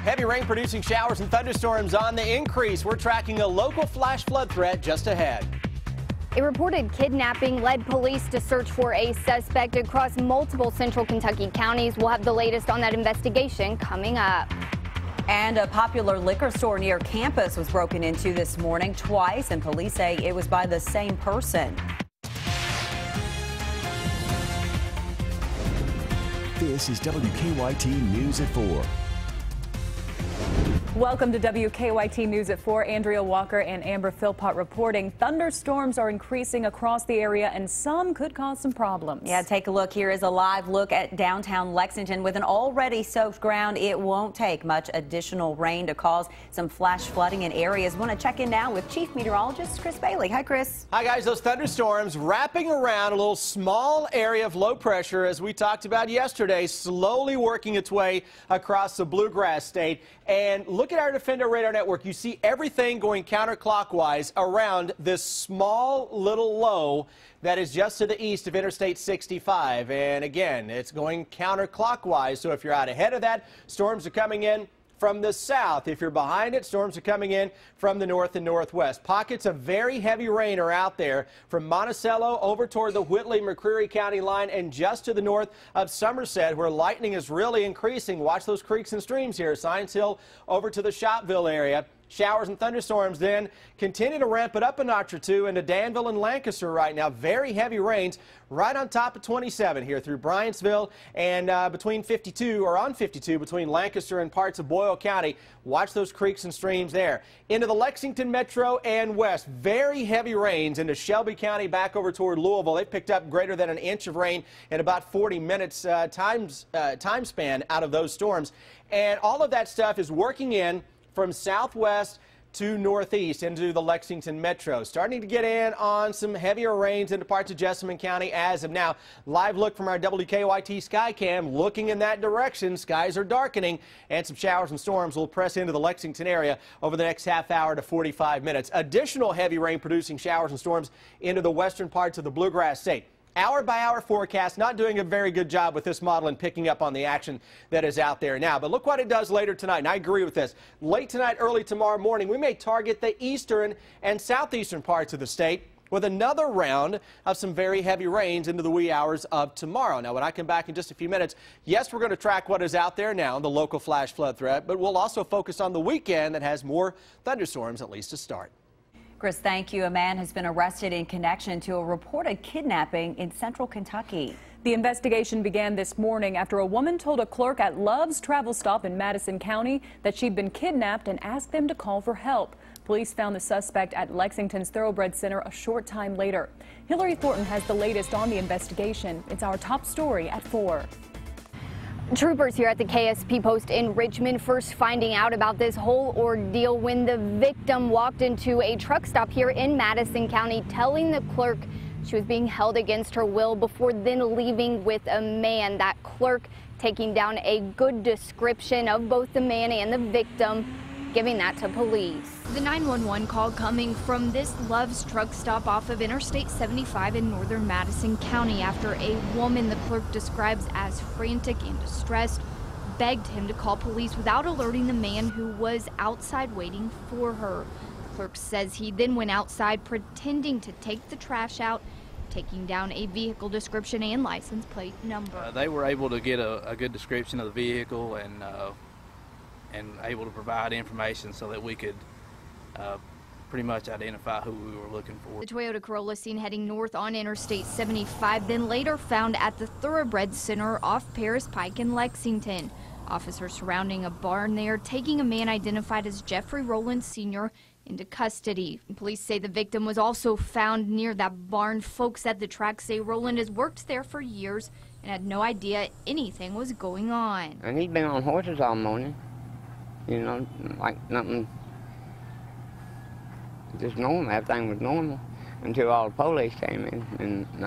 Heavy rain producing showers and thunderstorms on the increase. We're tracking a local flash flood threat just ahead. A reported kidnapping led police to search for a suspect across multiple central Kentucky counties. We'll have the latest on that investigation coming up. And a popular liquor store near campus was broken into this morning twice, and police say it was by the same person. This is WKYT News at 4. Welcome to WKYT News at 4. Andrea Walker and Amber Philpott reporting. Thunderstorms are increasing across the area and some could cause some problems. Yeah, take a look. Here is a live look at downtown Lexington. With an already soaked ground, it won't take much additional rain to cause some flash flooding in areas. Want to check in now with Chief Meteorologist Chris Bailey. Hi, Chris. Hi, guys. Those thunderstorms wrapping around a little small area of low pressure, as we talked about yesterday, slowly working its way across the Bluegrass State. And look at our Defender radar network. You see everything going counterclockwise around this small little low that is just to the east of Interstate 65. And again, it's going counterclockwise. So if you're out ahead of that, storms are coming in from the south. If you're behind it, storms are coming in from the north and northwest. Pockets of very heavy rain are out there from Monticello over toward the Whitley-McCreary County line and just to the north of Somerset, where lightning is really increasing. Watch those creeks and streams here. Science Hill over to the Shopville area. Showers and thunderstorms then continue to ramp it up a notch or two into Danville and Lancaster right now. Very heavy rains right on top of 27 here through Bryantsville and between 52 or on 52 between Lancaster and parts of Boyle County. Watch those creeks and streams there. Into the Lexington Metro and west. Very heavy rains into Shelby County back over toward Louisville. They picked up greater than an inch of rain in about 40 minutes time span out of those storms. And all of that stuff is working in from southwest to northeast into the Lexington Metro. Starting to get in on some heavier rains into parts of Jessamine County as of now. Live look from our WKYT Skycam looking in that direction. Skies are darkening and some showers and storms will press into the Lexington area over the next half hour to 45 minutes. Additional heavy rain producing showers and storms into the western parts of the Bluegrass State. Hour-by-hour forecast, not doing a very good job with this model and picking up on the action that is out there now. But look what it does later tonight, and I agree with this. Late tonight, early tomorrow morning, we may target the eastern and southeastern parts of the state with another round of some very heavy rains into the wee hours of tomorrow. Now, when I come back in just a few minutes, yes, we're going to track what is out there now, the local flash flood threat, but we'll also focus on the weekend that has more thunderstorms, at least to start. Chris, thank you. A man has been arrested in connection to a reported kidnapping in central Kentucky. The investigation began this morning after a woman told a clerk at Love's Travel Stop in Madison County that she'd been kidnapped and asked them to call for help. Police found the suspect at Lexington's Thoroughbred Center a short time later. Hillary Thornton has the latest on the investigation. It's our top story at 4. Troopers here at the KSP post in Richmond first finding out about this whole ordeal when the victim walked into a truck stop here in Madison County, telling the clerk she was being held against her will before then leaving with a man. That clerk taking down a good description of both the man and the victim, giving that to police. The 911 call coming from this Love's truck stop off of Interstate 75 in northern Madison County after a woman the clerk describes as frantic and distressed begged him to call police without alerting the man who was outside waiting for her. The clerk says he then went outside pretending to take the trash out, taking down a vehicle description and license plate number. They were able to get a good description of the vehicle and able to provide information so that we could pretty much identify who we were looking for. The Toyota Corolla seen heading north on Interstate 75, then later found at the Thoroughbred Center off Paris Pike in Lexington. Officers surrounding a barn there, taking a man identified as Jeffrey Rowland Sr. into custody. Police say the victim was also found near that barn. Folks at the track say Rowland has worked there for years and had no idea anything was going on. And he'd been on horses all morning. You know, like nothing, just normal, everything was normal until all the police came in. And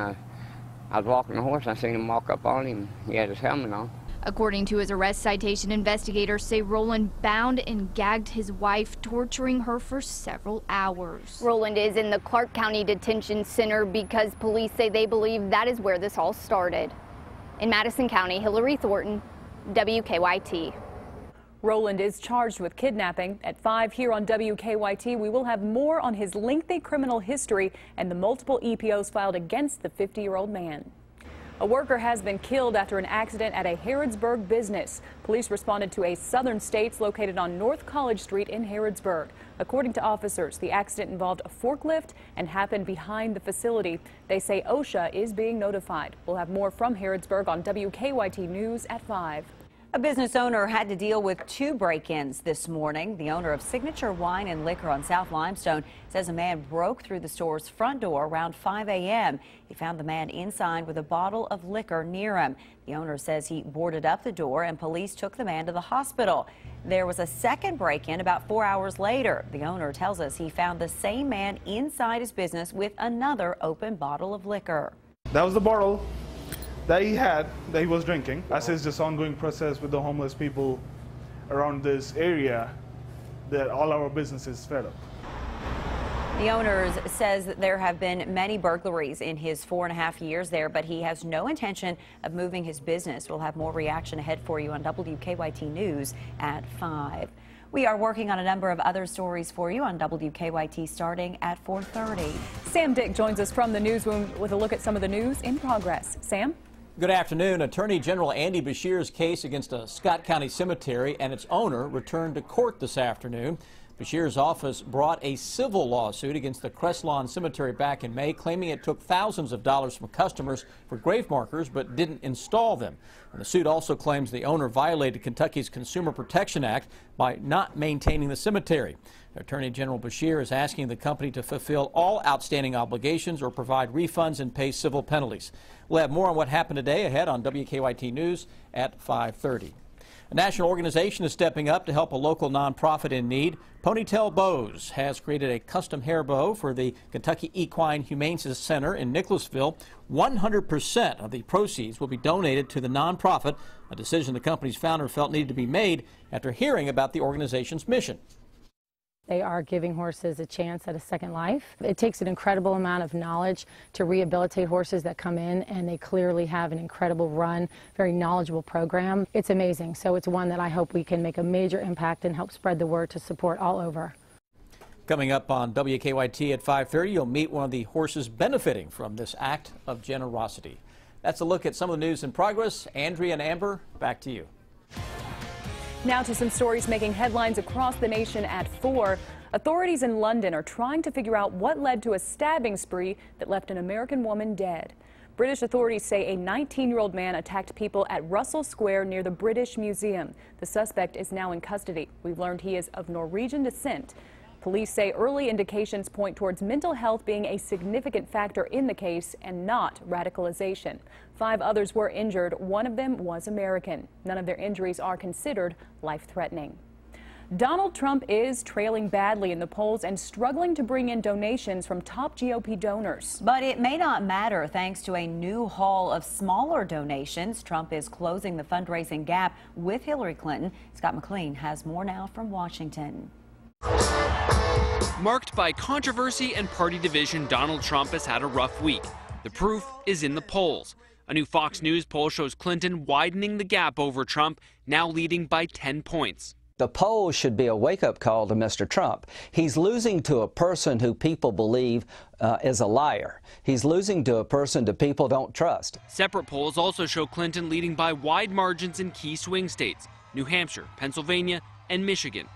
I was walking the horse and I seen him walk up on him. He had his helmet on. According to his arrest citation, investigators say Rowland bound and gagged his wife, torturing her for several hours. Rowland is in the Clark County Detention Center because police say they believe that is where this all started. In Madison County, Hillary Thornton, WKYT. Rowland is charged with kidnapping. At 5 here on WKYT, we will have more on his lengthy criminal history and the multiple EPOs filed against the 50-year-old man. A worker has been killed after an accident at a Harrodsburg business. Police responded to a Southern States located on North College Street in Harrodsburg. According to officers, the accident involved a forklift and happened behind the facility. They say OSHA is being notified. We'll have more from Harrodsburg on WKYT News at 5. A business owner had to deal with 2 break-ins this morning. The owner of Signature Wine and Liquor on South Limestone says a man broke through the store's front door around 5 a.m. He found the man inside with a bottle of liquor near him. The owner says he boarded up the door and police took the man to the hospital. There was a second break-in about 4 hours later. The owner tells us he found the same man inside his business with another open bottle of liquor. That was the bottle that he was drinking. As is this ongoing process with the homeless people around this area that all our businesses fed up. The owner says that there have been many burglaries in his 4.5 years there, but he has no intention of moving his business. We'll have more reaction ahead for you on WKYT News at 5. We are working on a number of other stories for you on WKYT starting at 4:30. Sam Dick joins us from the newsroom with a look at some of the news in progress. Sam? Good afternoon. Attorney General Andy Beshear's case against a Scott County cemetery and its owner returned to court this afternoon. Beshear's office brought a civil lawsuit against the Crestlawn Cemetery back in May, claiming it took thousands of dollars from customers for grave markers but didn't install them. And the suit also claims the owner violated Kentucky's Consumer Protection Act by not maintaining the cemetery. Attorney General Beshear is asking the company to fulfill all outstanding obligations or provide refunds and pay civil penalties. We'll have more on what happened today ahead on WKYT News at 5:30. A national organization is stepping up to help a local nonprofit in need. Ponytail Bows has created a custom hair bow for the Kentucky Equine Humane Center in Nicholasville. 100% of the proceeds will be donated to the nonprofit, a decision the company's founder felt needed to be made after hearing about the organization's mission. They are giving horses a chance at a second life. It takes an incredible amount of knowledge to rehabilitate horses that come in, and they clearly have an incredible run, very knowledgeable program. It's amazing. So it's one that I hope we can make a major impact and help spread the word to support all over. Coming up on WKYT at 5:30, you'll meet one of the horses benefiting from this act of generosity. That's a look at some of the news in progress. Andrea and Amber, back to you. Now to some stories making headlines across the nation at 4. Authorities in London are trying to figure out what led to a stabbing spree that left an American woman dead. British authorities say a 19-year-old man attacked people at Russell Square near the British Museum. The suspect is now in custody. We've learned he is of Norwegian descent. Police say early indications point towards mental health being a significant factor in the case and not radicalization. 5 others were injured. One of them was American. None of their injuries are considered life-threatening. Donald Trump is trailing badly in the polls and struggling to bring in donations from top GOP donors. But it may not matter thanks to a new haul of smaller donations. Trump is closing the fundraising gap with Hillary Clinton. Scott McLean has more now from Washington. Marked by controversy and party division, Donald Trump has had a rough week. The proof is in the polls. A new Fox News poll shows Clinton widening the gap over Trump, now leading by 10 points. The poll should be a wake-up call to Mr. Trump. He's losing to a person who people believe is a liar. He's losing to a person that people don't trust. Separate polls also show Clinton leading by wide margins in key swing states, New Hampshire, Pennsylvania, and Michigan.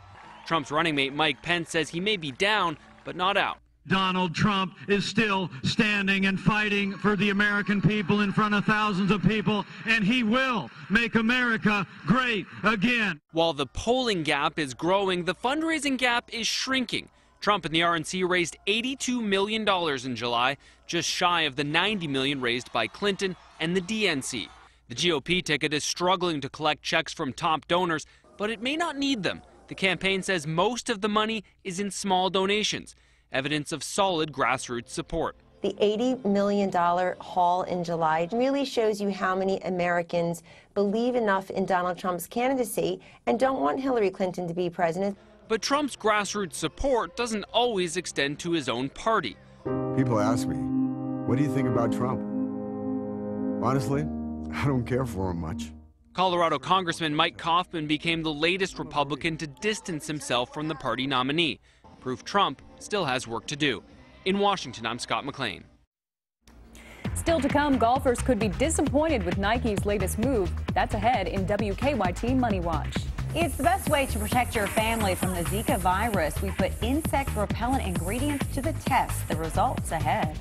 Trump's running mate Mike Pence says he may be down, but not out. Donald Trump is still standing and fighting for the American people in front of thousands of people, and he will make America great again. While the polling gap is growing, the fundraising gap is shrinking. Trump and the RNC raised $82 million in July, just shy of the $90 million raised by Clinton and the DNC. The GOP ticket is struggling to collect checks from top donors, but it may not need them. The campaign says most of the money is in small donations, evidence of solid grassroots support. The $80 million haul in July really shows you how many Americans believe enough in Donald Trump's candidacy and don't want Hillary Clinton to be president. But Trump's grassroots support doesn't always extend to his own party. People ask me, what do you think about Trump? Honestly, I don't care for him much. Colorado Congressman Mike Coffman became the latest Republican to distance himself from the party nominee. Proof Trump still has work to do. In Washington, I'm Scott McLean. Still to come, golfers could be disappointed with Nike's latest move. That's ahead in WKYT Money Watch. It's the best way to protect your family from the Zika virus. We put insect repellent ingredients to the test. The results ahead.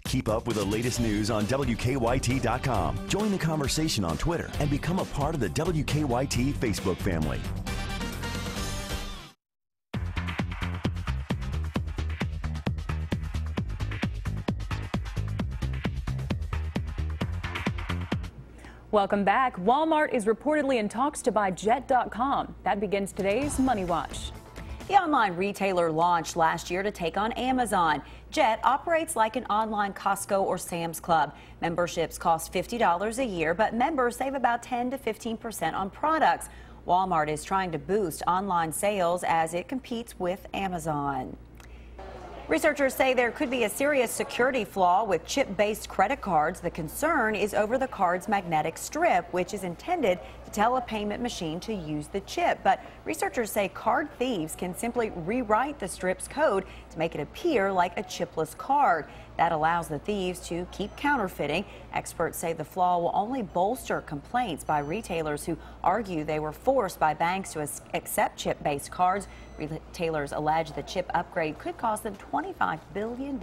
Keep up with the latest news on WKYT.com. Join the conversation on Twitter and become a part of the WKYT Facebook family. Welcome back. Walmart is reportedly in talks to buy Jet.com. That begins today's Money Watch. The online retailer launched last year to take on Amazon. Jet operates like an online Costco or Sam's Club. Memberships cost $50 a year, but members save about 10 to 15% on products. Walmart is trying to boost online sales as it competes with Amazon. Researchers say there could be a serious security flaw with chip-based credit cards. The concern is over the card's magnetic strip, which is intended to tell a payment machine to use the chip. But researchers say card thieves can simply rewrite the strip's code to make it appear like a chipless card. That allows the thieves to keep counterfeiting. Experts say the flaw will only bolster complaints by retailers who argue they were forced by banks to accept chip-based cards. Retailers allege the chip upgrade could cost them $25 billion.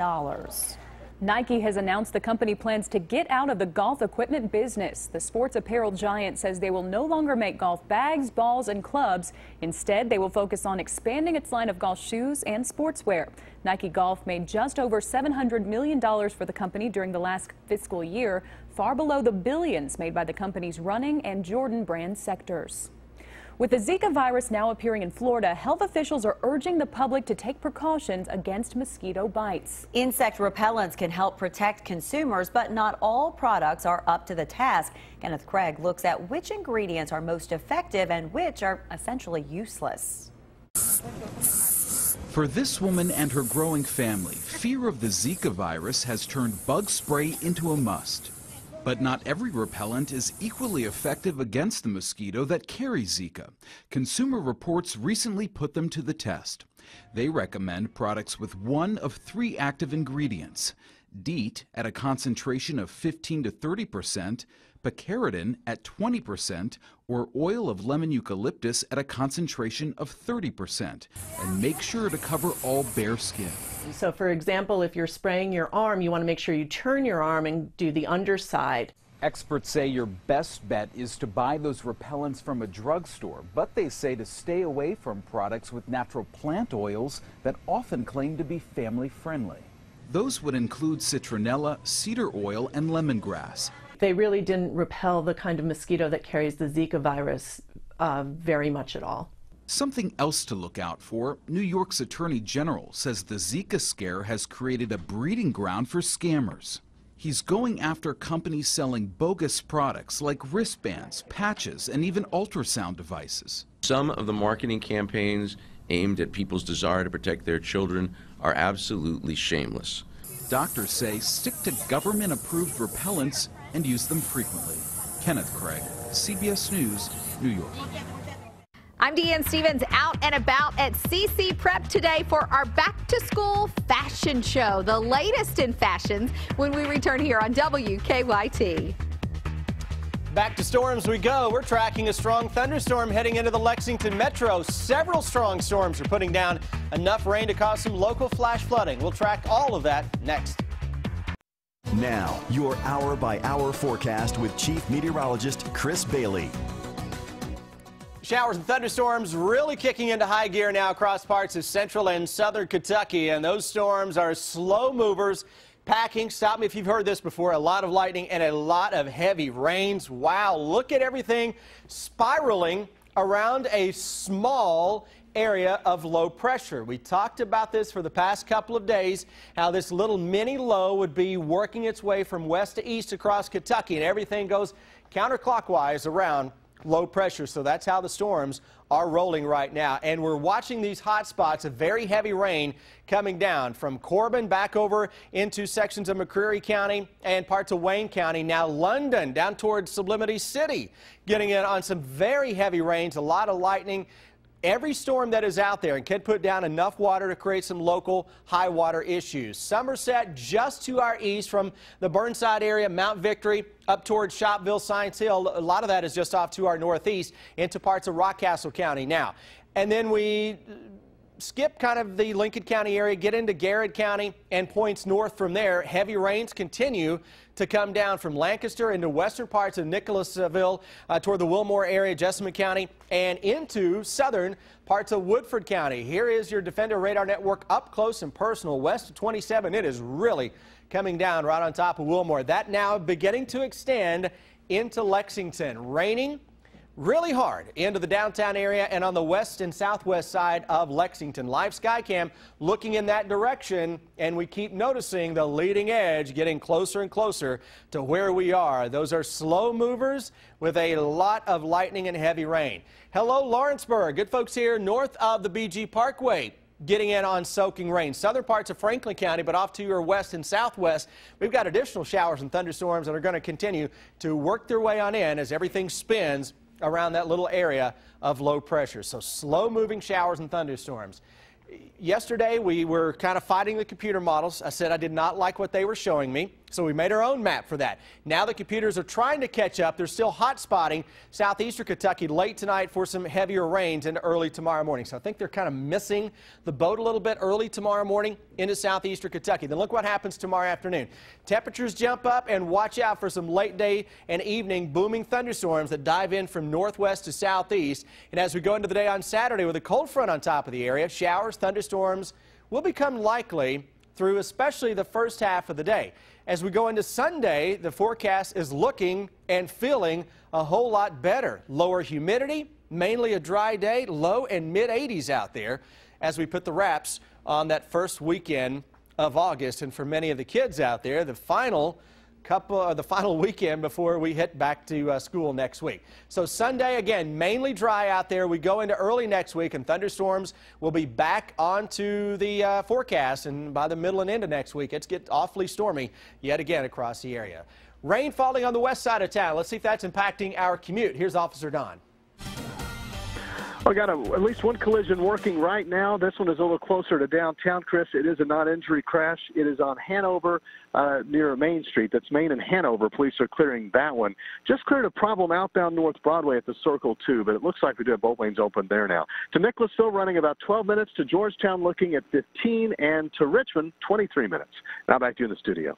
Nike has announced the company plans to get out of the golf equipment business. The sports apparel giant says they will no longer make golf bags, balls, and clubs. Instead, they will focus on expanding its line of golf shoes and sportswear. Nike Golf made just over $700 million for the company during the last fiscal year, far below the billions made by the company's running and Jordan brand sectors. With the Zika virus now appearing in Florida, health officials are urging the public to take precautions against mosquito bites. Insect repellents can help protect consumers, but not all products are up to the task. Kenneth Craig looks at which ingredients are most effective and which are essentially useless. For this woman and her growing family, fear of the Zika virus has turned bug spray into a must. But not every repellent is equally effective against the mosquito that carries Zika. Consumer Reports recently put them to the test. They recommend products with one of three active ingredients: DEET at a concentration of 15 to 30%, picaridin at 20%, or oil of lemon eucalyptus at a concentration of 30%. And make sure to cover all bare skin. So for example, if you're spraying your arm, you want to make sure you turn your arm and do the underside. Experts say your best bet is to buy those repellents from a drugstore, but they say to stay away from products with natural plant oils that often claim to be family friendly. Those would include citronella, cedar oil, and lemongrass. They really didn't repel the kind of mosquito that carries the Zika virus very much at all. Something else to look out for: New York's Attorney General says the Zika scare has created a breeding ground for scammers. He's going after companies selling bogus products like wristbands, patches, and even ultrasound devices. Some of the marketing campaigns aimed at people's desire to protect their children are absolutely shameless. Doctors say stick to government-approved repellents and use them frequently. Kenneth Craig, CBS News, New York. I'm Deanne Stevens, out and about at CC Prep today for our back-to-school fashion show, the latest in fashions, when we return here on WKYT. Back to storms we go. We're tracking a strong thunderstorm heading into the Lexington metro. Several strong storms are putting down enough rain to cause some local flash flooding. We'll track all of that next. Now, your hour-by-hour forecast with Chief Meteorologist Chris Bailey. Showers and thunderstorms really kicking into high gear now across parts of central and southern Kentucky, and those storms are slow movers. Packing, stop me if you've heard this before, a lot of lightning and a lot of heavy rains. Wow, look at everything spiraling around a small area of low pressure. We talked about this for the past couple of days, how this little mini low would be working its way from west to east across Kentucky, and everything goes counterclockwise around low pressure. So that's how the storms are rolling right now. And we're watching these hot spots of very heavy rain coming down from Corbin back over into sections of McCreary County and parts of Wayne County. Now London down towards Sublimity City getting in on some very heavy rains, a lot of lightning. Every storm that is out there and can put down enough water to create some local high water issues. Somerset just to our east from the Burnside area, Mount Victory, up towards Shopville, Science Hill. A lot of that is just off to our northeast into parts of Rockcastle County now. And then we skip kind of the Lincoln County area, get into Garrett County and points north from there. Heavy rains continue to come down from Lancaster into western parts of Nicholasville toward the Wilmore area, Jessamine County, and into southern parts of Woodford County. Here is your Defender Radar Network up close and personal. West of 27, it is really coming down right on top of Wilmore. That now beginning to extend into Lexington. Raining really hard into the downtown area and on the west and southwest side of Lexington. Live Skycam looking in that direction, and we keep noticing the leading edge getting closer and closer to where we are. Those are slow movers with a lot of lightning and heavy rain. Hello, Lawrenceburg. Good folks here north of the BG Parkway. Getting in on soaking rain. Southern parts of Franklin County, but off to your west and southwest, we've got additional showers and thunderstorms that are going to continue to work their way on in as everything spins around that little area of low pressure. So slow moving showers and thunderstorms. Yesterday we were kind of fighting the computer models. I said I did not like what they were showing me, so we made our own map for that. Now the computers are trying to catch up. They're still hot spotting southeastern Kentucky late tonight for some heavier rains into early tomorrow morning. So I think they're kind of missing the boat a little bit early tomorrow morning into southeastern Kentucky. Then look what happens tomorrow afternoon. Temperatures jump up, and watch out for some late day and evening booming thunderstorms that dive in from northwest to southeast. And as we go into the day on Saturday with a cold front on top of the area, showers, thunderstorms will become likely through especially the first half of the day. As we go into Sunday, the forecast is looking and feeling a whole lot better. Lower humidity, mainly a dry day, low and mid 80s out there as we put the wraps on that first weekend of August. And for many of the kids out there, the final weekend before we hit back to school next week. So Sunday, again, mainly dry out there. We go into early next week, and thunderstorms will be back onto the forecast. And by the middle and end of next week, it's get awfully stormy yet again across the area. Rain falling on the west side of town. Let's see if that's impacting our commute. Here's Officer Don. I got at least one collision working right now. This one is a little closer to downtown, Chris. It is a non-injury crash. It is on Hanover near Main Street. That's Main and Hanover. Police are clearing that one. Just cleared a problem outbound North Broadway at the Circle 2, but it looks like we do have both lanes open there now. To Nicholasville, running about 12 minutes. To Georgetown, looking at 15. And to Richmond, 23 minutes. Now back to you in the studio.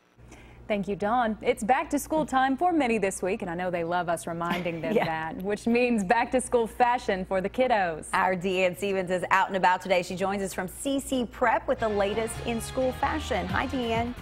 Thank you, Dawn. It's back to school time for many this week, and I know they love us reminding them that, which means back to school fashion for the kiddos. Our Deanne Stevens is out and about today. She joins us from CC Prep with the latest in school fashion. Hi, Deanne.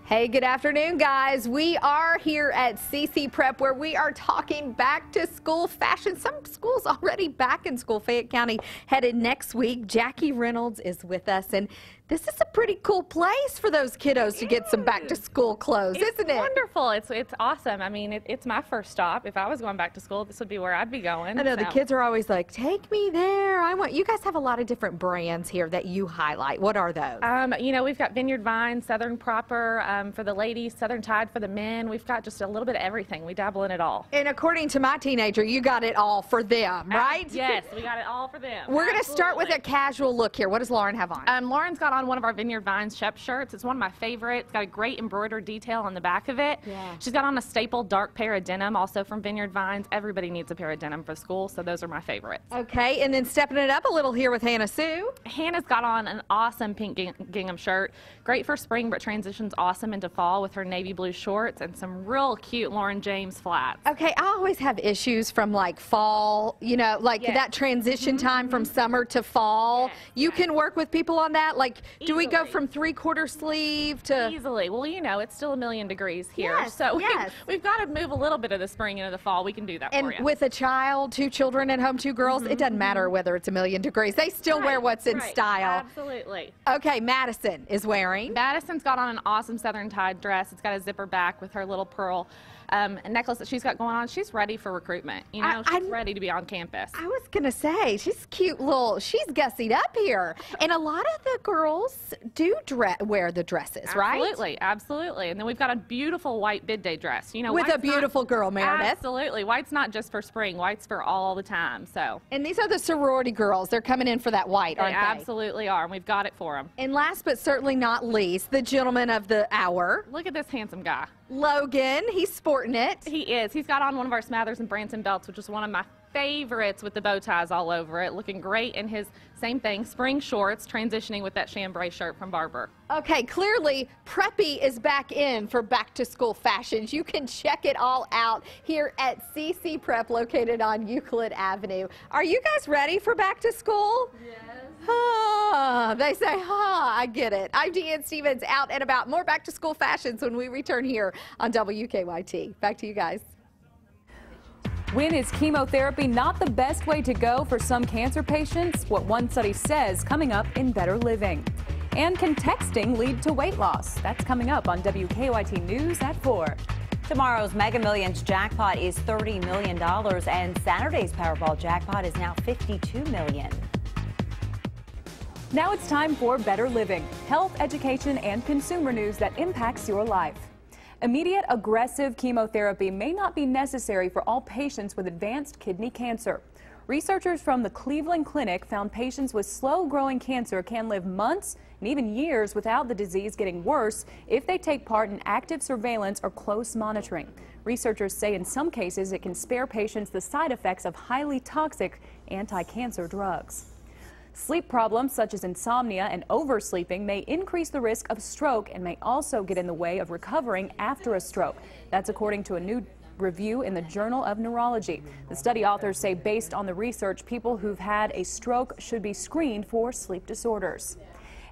Hey, good afternoon, guys. We are here at CC Prep where we are talking back to school fashion. Some schools already back in school. Fayette County headed next week. Jackie Reynolds is with us, and this is a pretty cool place for those kiddos to get some back to school clothes, isn't it? Wonderful. It's awesome. I mean, it's my first stop. If I was going back to school, this would be where I'd be going. I know the kids are always like, take me there. You guys have a lot of different brands here that you highlight. What are those? You know, we've got Vineyard Vine, Southern Proper for the ladies, Southern Tide for the men. We've got just a little bit of everything. We dabble in it all. And according to my teenager, you got it all for them, right? Yes, we got it all for them. We're going to start with a casual look here. What does Lauren have on? Lauren's got on one of our Vineyard Vine Shep shirts. It's one of my favorites. It's got a great embroidered detail on the back of it. Yeah. She's got on a staple dark pair of denim, also from Vineyard Vines. Everybody needs a pair of denim for school, so those are my favorites. Okay, and then stepping it up a little here with Hannah Sue. Hannah's got on an awesome pink gingham shirt. Great for spring, but transitions awesome into fall with her navy blue shorts and some real cute Lauren James flats. Okay, I always have issues from like fall, you know, like that transition time from summer to fall. You can work with people on that. Like, do we go from 3/4 sleeve to easily? Well, you know, it's still a million degrees here, so we've got to move a little bit of the spring into the fall. We can do that for you. And with a child, 2 children at home, 2 girls, it doesn't matter whether it's a million degrees. They still wear what's in style. Absolutely. Okay, Madison is wearing. Madison's got on an awesome Southern Tide dress. It's got a zipper back with her little pearl necklace that she's got going on, she's ready for recruitment. You know, she's ready to be on campus. I was going to say, she's cute little, she's gussied up here. And a lot of the girls do wear the dresses, right? Absolutely, absolutely. And then we've got a beautiful white bid day dress. You know, with a beautiful girl, Meredith. Absolutely. White's not just for spring. White's for all the time. So. And these are the sorority girls. They're coming in for that white, aren't they? They absolutely are, and we've got it for them. And last but certainly not least, the gentleman of the hour. Look at this handsome guy. Logan, he's sporting it. He is. He's got on one of our Smathers and Branson belts, which is one of my favorites with the bow ties all over it. Looking great in his, same thing, spring shorts, transitioning with that chambray shirt from Barber. Okay, clearly Preppy is back in for back to school fashions. You can check it all out here at CC Prep, located on Euclid Avenue. Are you guys ready for back to school? Yes. They say, I get it. I'm Deanne Stevens, out and about. More back to school fashions when we return here on WKYT. Back to you guys. When is chemotherapy not the best way to go for some cancer patients? What one study says coming up in Better Living. And can texting lead to weight loss? That's coming up on WKYT News at 4. Tomorrow's Mega Millions jackpot is $30 million, and Saturday's Powerball jackpot is now $52 million. Now it's time for Better Living, health, education, and consumer news that impacts your life. Immediate aggressive chemotherapy may not be necessary for all patients with advanced kidney cancer. Researchers from the Cleveland Clinic found patients with slow-growing cancer can live months and even years without the disease getting worse if they take part in active surveillance or close monitoring. Researchers say in some cases it can spare patients the side effects of highly toxic anti-cancer drugs. Sleep problems such as insomnia and oversleeping may increase the risk of stroke and may also get in the way of recovering after a stroke. That's according to a new review in the Journal of Neurology. The study authors say based on the research, people who've had a stroke should be screened for sleep disorders.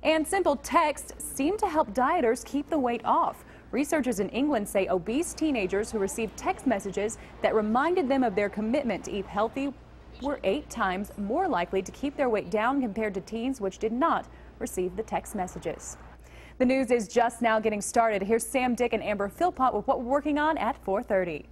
And simple texts seem to help dieters keep the weight off. Researchers in England say obese teenagers who received text messages that reminded them of their commitment to eat healthy were 8 times more likely to keep their weight down compared to teens which did not receive the text messages. The news is just now getting started. Here's Sam Dick and Amber Philpott with what we're working on at 4:30.